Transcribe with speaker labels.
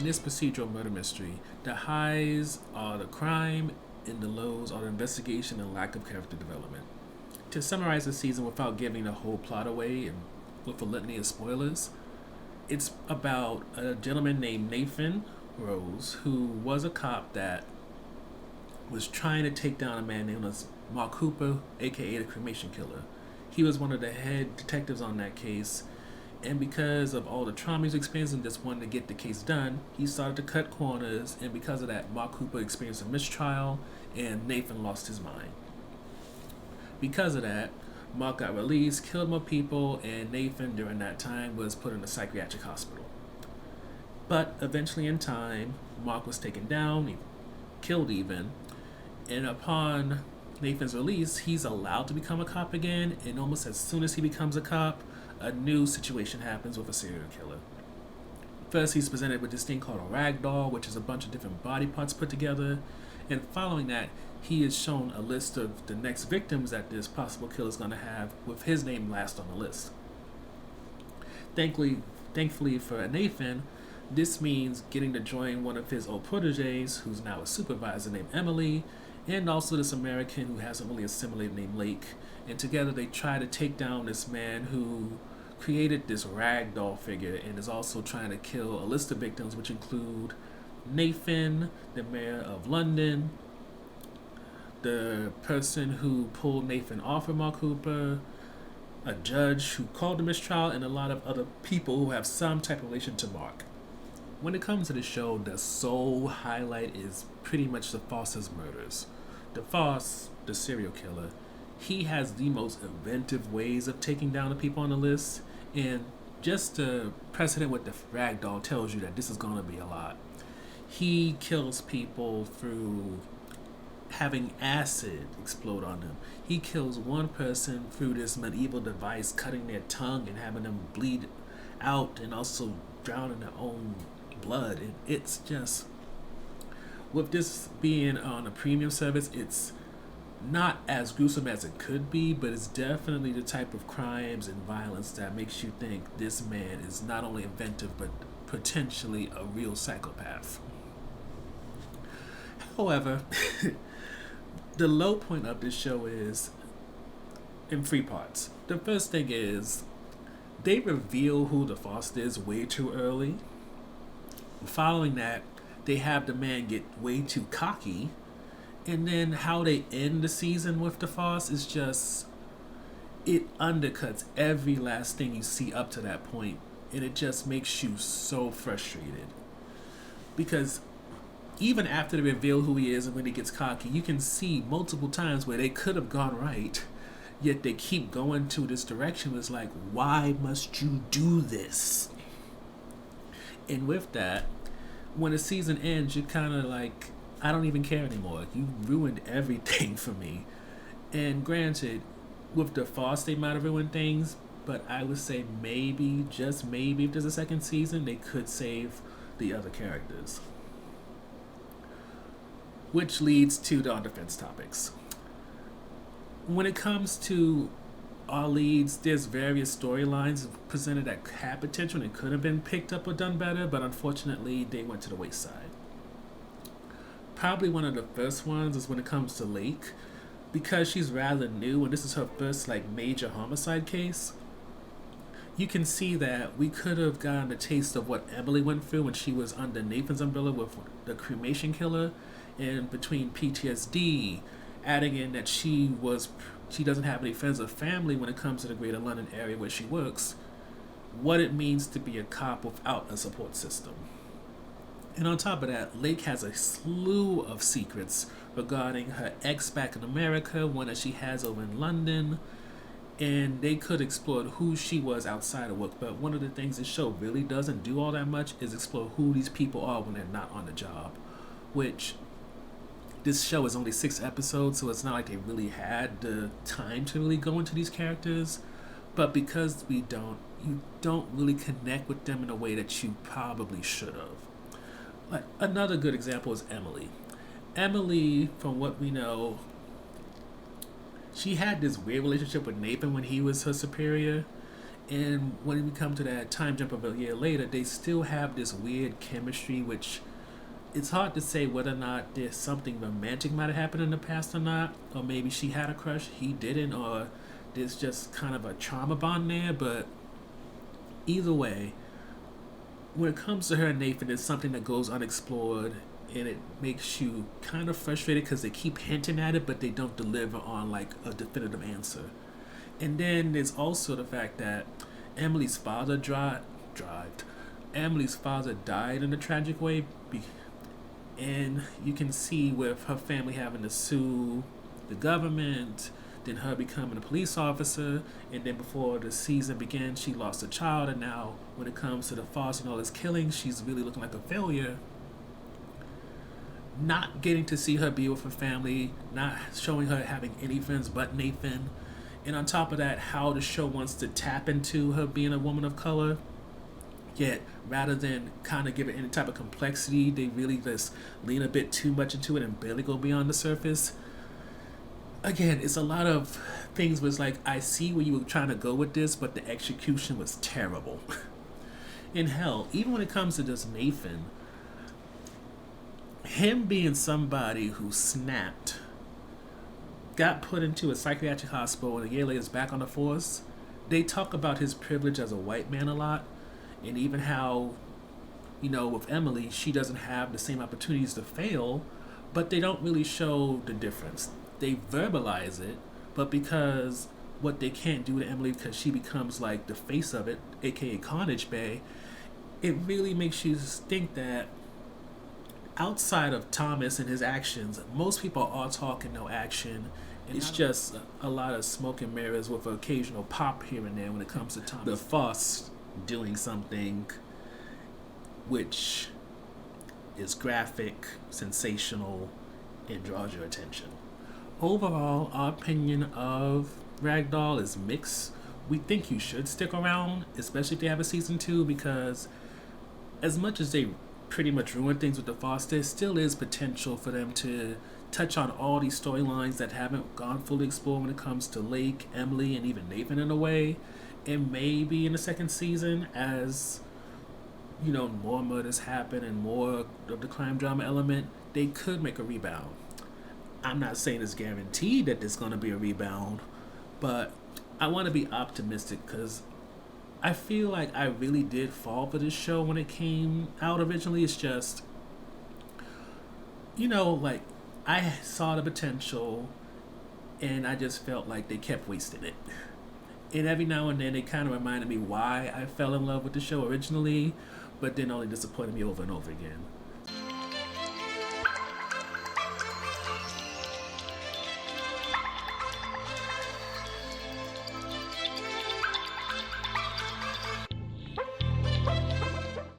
Speaker 1: in this procedural murder mystery, the highs are the crime and the lows are the investigation and lack of character development. To summarize the season without giving the whole plot away and with a litany of spoilers, it's about a gentleman named Nathan Rose who was a cop that was trying to take down a man named Mark Cooper, aka the cremation killer. He was one of the head detectives on that case, and because of all the trauma he's experienced and just wanted to get the case done, he started to cut corners, and because of that, Mark Cooper experienced a mistrial, and Nathan lost his mind. Because of that, Mark got released, killed more people, and Nathan, during that time, was put in a psychiatric hospital. But eventually, in time, Mark was taken down, killed even, and upon Nathan's release, he's allowed to become a cop again, and almost as soon as he becomes a cop, a new situation happens with a serial killer. First, he's presented with this thing called a Ragdoll, which is a bunch of different body parts put together, and following that, he is shown a list of the next victims that this possible killer is going to have, with his name last on the list. Thankfully for Nathan, this means getting to join one of his old proteges, who's now a supervisor named Emily, and also this American who hasn't really assimilated named Lake. And together they try to take down this man who created this ragdoll figure and is also trying to kill a list of victims, which include Nathan, the mayor of London, the person who pulled Nathan off of Mark Cooper, a judge who called the mistrial, and a lot of other people who have some type of relation to Mark. When it comes to the show, the sole highlight is pretty much DeFoss's murders. DeFoss, the serial killer, he has the most inventive ways of taking down the people on the list, and just the precedent with the Ragdoll tells you that this is going to be a lot. He kills people through having acid explode on them. He kills one person through this medieval device, cutting their tongue and having them bleed out and also drown in their own blood. And it's just, with this being on a premium service, it's not as gruesome as it could be, but it's definitely the type of crimes and violence that makes you think this man is not only inventive but potentially a real psychopath. However, the low point of this show is in three parts. The first thing is they reveal who DeFoss is way too early. Following that, they have the man get way too cocky. And then how they end the season with DeFoss is just, it undercuts every last thing you see up to that point, and it just makes you so frustrated. Because even after they reveal who he is and when he gets cocky, you can see multiple times where they could have gone right, yet they keep going to this direction. It's like, why must you do this? And with that, when the season ends, you're kind of like, I don't even care anymore. You ruined everything for me. And granted, with DeFoss, they might have ruined things, but I would say maybe, just maybe, if there's a second season, they could save the other characters. Which leads to the on-defense topics. When it comes to our leads, there's various storylines presented that had potential and could have been picked up or done better, but unfortunately, they went to the wayside. Probably one of the first ones is when it comes to Lake, because she's rather new and this is her first major homicide case. You can see that we could have gotten a taste of what Emily went through when she was under Nathan's umbrella with the cremation killer, and between PTSD, adding in that she doesn't have any friends or family when it comes to the greater London area where she works, what it means to be a cop without a support system. And on top of that, Lake has a slew of secrets regarding her ex back in America, one that she has over in London, and they could explore who she was outside of work. But one of the things this show really doesn't do all that much is explore who these people are when they're not on the job, which this show is only 6 episodes, so it's not like they really had the time to really go into these characters. But because you don't really connect with them in a way that you probably should have. Another good example is Emily. Emily, from what we know, she had this weird relationship with Nathan when he was her superior, And when we come to that time jump of a year later, they still have this weird chemistry, which it's hard to say whether or not there's something romantic might have happened in the past or not, or maybe she had a crush, he didn't, or there's just kind of a trauma bond there. But either way, when it comes to her and Nathan, it's something that goes unexplored, and it makes you kind of frustrated because they keep hinting at it, but they don't deliver on like a definitive answer. And then there's also the fact that Emily's father Emily's father died in a tragic way, and you can see with her family having to sue the government, then her becoming a police officer, and then before the season began, she lost a child, and now when it comes to the foster and all this killing, she's really looking like a failure. Not getting to see her be with her family, not showing her having any friends but Nathan, and on top of that, how the show wants to tap into her being a woman of color. Yet, rather than kind of give it any type of complexity, they really just lean a bit too much into it and barely go beyond the surface. Again, it's a lot of things where it's like, I see where you were trying to go with this, but the execution was terrible. In hell, even when it comes to just Nathan, him being somebody who snapped, got put into a psychiatric hospital, and a year later is back on the force, they talk about his privilege as a white man a lot, and even how, with Emily, she doesn't have the same opportunities to fail, but they don't really show the difference. They verbalize it, but because what they can't do to Emily because she becomes like the face of it, aka Carnage Bay, it really makes you think that outside of Thomas and his actions, most people are talk and no action. And it's just a lot of smoke and mirrors with an occasional pop here and there when it comes to Thomas. The Foss doing something which is graphic, sensational, and draws your attention. Overall, our opinion of Ragdoll is mixed. We think you should stick around, especially if they have a season 2, because as much as they pretty much ruin things with the Foss, there still is potential for them to touch on all these storylines that haven't gone fully explored when it comes to Lake, Emily, and even Nathan in a way. And maybe in the second season, as more murders happen and more of the crime drama element, they could make a rebound. I'm not saying it's guaranteed that there's going to be a rebound, but I want to be optimistic because I feel like I really did fall for this show when it came out originally. It's just, like I saw the potential and I just felt like they kept wasting it. And every now and then they kind of reminded me why I fell in love with the show originally, but then only disappointed me over and over again.